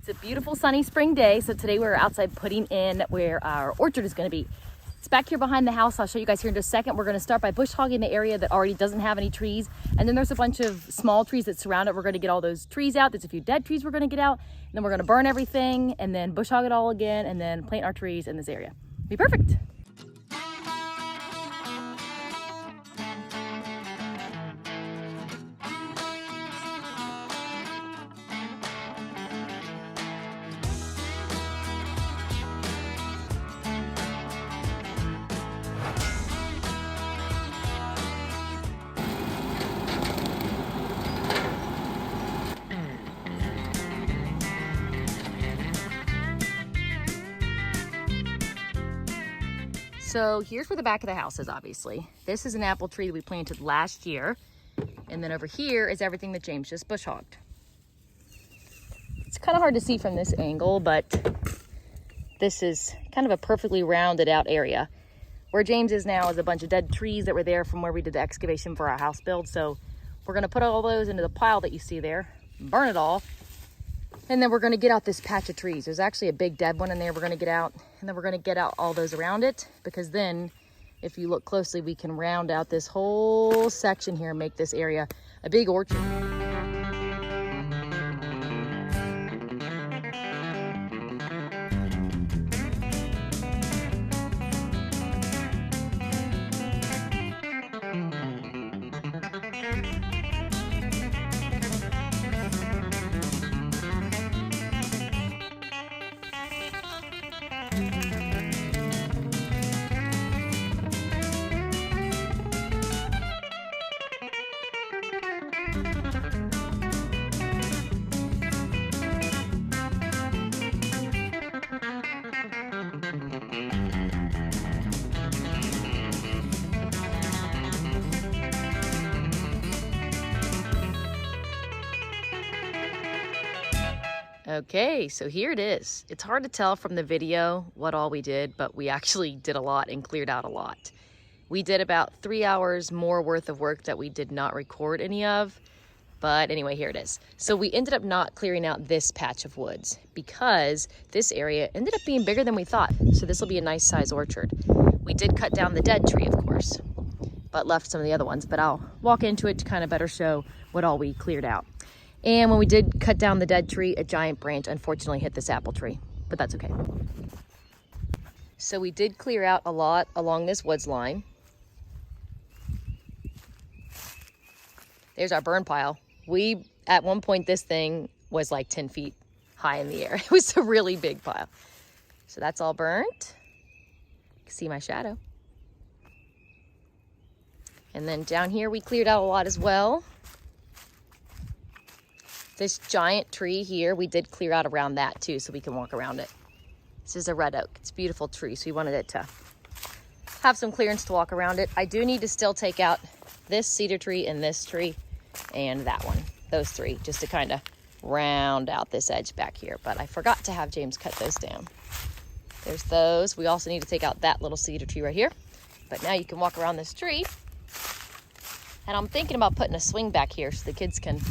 It's a beautiful sunny spring day, so today we're outside putting in where our orchard is going to be. It's back here behind the house. I'll show you guys here in just a second. We're going to start by bush hogging the area that already doesn't have any trees, and then there's a bunch of small trees that surround it. We're going to get all those trees out. There's a few dead trees we're going to get out, and then we're going to burn everything and then bush hog it all again and then plant our trees in this area. Be perfect. So here's where the back of the house is, obviously. This is an apple tree that we planted last year. And then over here is everything that James just bush hogged. It's kind of hard to see from this angle, but this is kind of a perfectly rounded out area. Where James is now is a bunch of dead trees that were there from where we did the excavation for our house build. So we're gonna put all those into the pile that you see there, burn it all. And then we're gonna get out this patch of trees. There's actually a big dead one in there we're gonna get out. And then we're gonna get out all those around it, because then if you look closely, we can round out this whole section here and make this area a big orchard. Okay, so here it is. It's hard to tell from the video what all we did, but we actually did a lot and cleared out a lot. We did about 3 hours more worth of work that we did not record any of, but anyway, here it is. So we ended up not clearing out this patch of woods because this area ended up being bigger than we thought. So this will be a nice size orchard. We did cut down the dead tree, of course, but left some of the other ones, but I'll walk into it to kind of better show what all we cleared out. And when we did cut down the dead tree, a giant branch unfortunately hit this apple tree, but that's okay. So we did clear out a lot along this woods line. There's our burn pile. At one point, this thing was like 10 feet high in the air. It was a really big pile. So that's all burnt. You can see my shadow. And then down here, we cleared out a lot as well. This giant tree here, we did clear out around that too, so we can walk around it. This is a red oak. It's a beautiful tree, so we wanted it to have some clearance to walk around it. I do need to still take out this cedar tree and this tree and that one, those three, just to kind of round out this edge back here. But I forgot to have James cut those down. There's those. We also need to take out that little cedar tree right here. But now you can walk around this tree. And I'm thinking about putting a swing back here so the kids can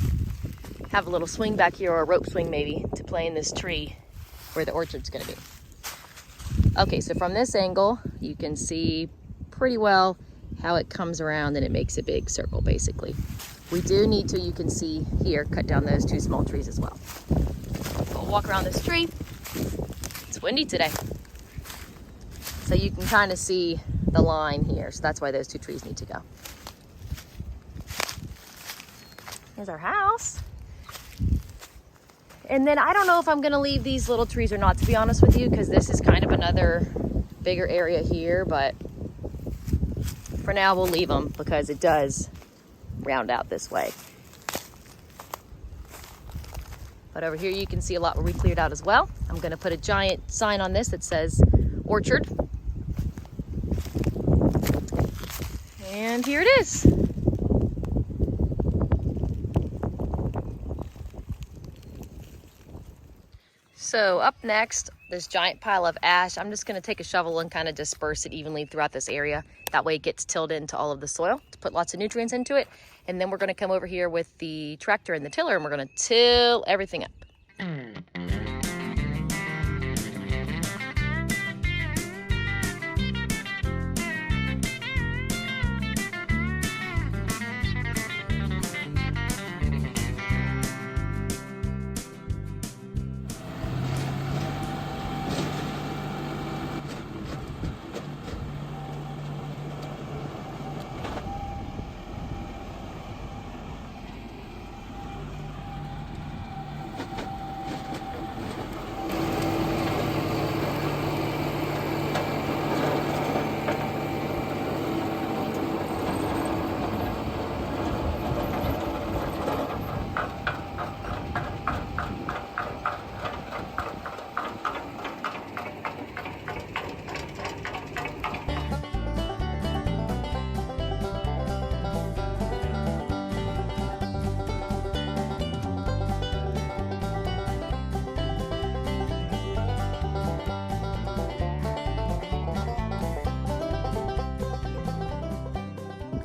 have a little swing back here, or a rope swing maybe, to play in this tree where the orchard's gonna be. Okay, so from this angle, you can see pretty well how it comes around and it makes a big circle basically. We do need to, you can see here, cut down those two small trees as well. We'll walk around this tree. It's windy today. So you can kind of see the line here. So that's why those two trees need to go. Here's our house. And then I don't know if I'm gonna leave these little trees or not, to be honest with you, because this is kind of another bigger area here, but for now we'll leave them because it does round out this way. But over here you can see a lot where we cleared out as well. I'm gonna put a giant sign on this that says orchard. And here it is. So up next, this giant pile of ash, I'm just gonna take a shovel and kind of disperse it evenly throughout this area. That way it gets tilled into all of the soil to put lots of nutrients into it. And then we're gonna come over here with the tractor and the tiller and we're gonna till everything up.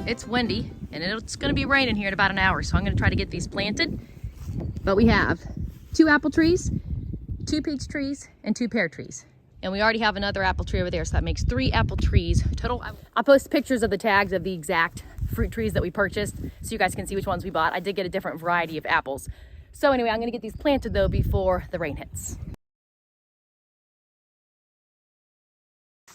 It's windy and it's gonna be raining here in about an hour. So I'm gonna try to get these planted. But we have 2 apple trees, 2 peach trees, and 2 pear trees. And we already have another apple tree over there, so that makes 3 apple trees total. I'll post pictures of the tags of the exact fruit trees that we purchased so you guys can see which ones we bought. I did get a different variety of apples. So anyway, I'm gonna get these planted though before the rain hits.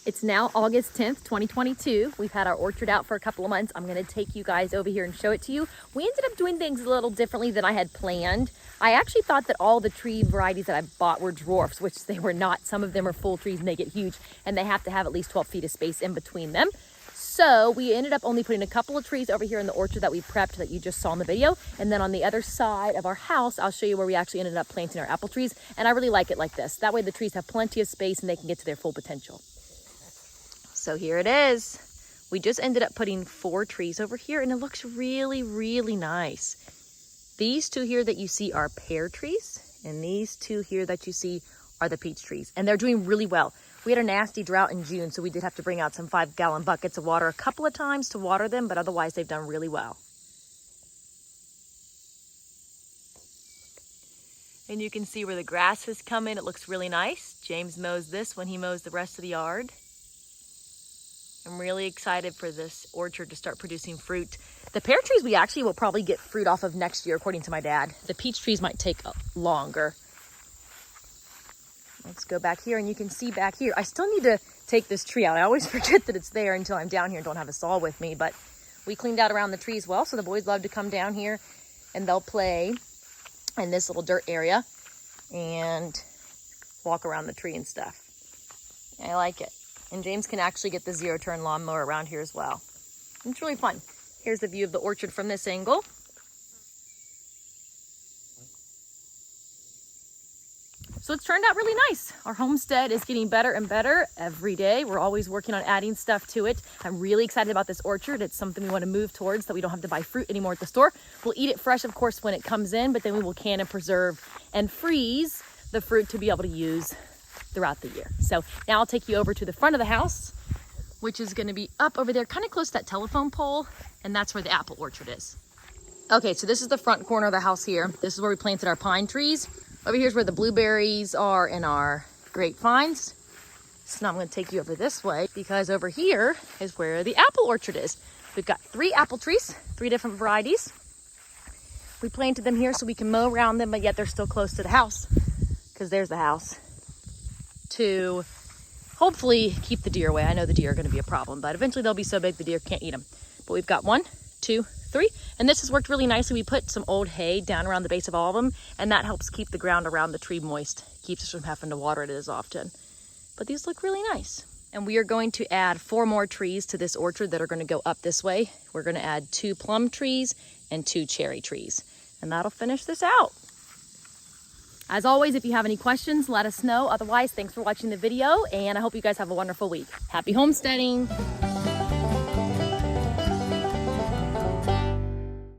It's now August 10th, 2022. We've had our orchard out for a couple of months. I'm gonna take you guys over here and show it to you. We ended up doing things a little differently than I had planned. I actually thought that all the tree varieties that I bought were dwarfs, which they were not. Some of them are full trees and they get huge, and they have to have at least 12 feet of space in between them. So we ended up only putting a couple of trees over here in the orchard that we prepped that you just saw in the video. And then on the other side of our house, I'll show you where we actually ended up planting our apple trees. And I really like it like this. That way the trees have plenty of space and they can get to their full potential. So here it is. We just ended up putting 4 trees over here and it looks really, really nice. These 2 here that you see are pear trees, and these 2 here that you see are the peach trees, and they're doing really well. We had a nasty drought in June, so we did have to bring out some 5-gallon buckets of water a couple of times to water them, but otherwise they've done really well. And you can see where the grass has come in. It looks really nice. James mows this when he mows the rest of the yard. I'm really excited for this orchard to start producing fruit. The pear trees we actually will probably get fruit off of next year, according to my dad. The peach trees might take longer. Let's go back here, and you can see back here. I still need to take this tree out. I always forget that it's there until I'm down here and don't have a saw with me, but we cleaned out around the trees well, so the boys love to come down here and they'll play in this little dirt area and walk around the tree and stuff. I like it. And James can actually get the 0-turn lawnmower around here as well. It's really fun. Here's the view of the orchard from this angle. So it's turned out really nice. Our homestead is getting better and better every day. We're always working on adding stuff to it. I'm really excited about this orchard. It's something we want to move towards so that we don't have to buy fruit anymore at the store. We'll eat it fresh, of course, when it comes in, but then we will can and preserve and freeze the fruit to be able to use throughout the year. So now I'll take you over to the front of the house, which is going to be up over there, kind of close to that telephone pole, and that's where the apple orchard is. Okay, so this is the front corner of the house here. This is where we planted our pine trees. Over here's where the blueberries are and our grapevines. So now I'm going to take you over this way because over here is where the apple orchard is. We've got 3 apple trees, 3 different varieties. We planted them here so we can mow around them, but yet they're still close to the house because there's the house, to hopefully keep the deer away. I know the deer are going to be a problem, but eventually they'll be so big the deer can't eat them. But we've got 1, 2, 3, and this has worked really nicely. We put some old hay down around the base of all of them, and that helps keep the ground around the tree moist, keeps us from having to water it as often. But these look really nice. And we are going to add 4 more trees to this orchard that are going to go up this way. We're going to add 2 plum trees and 2 cherry trees, and that'll finish this out. As always, if you have any questions, let us know. Otherwise, thanks for watching the video, and I hope you guys have a wonderful week. Happy homesteading!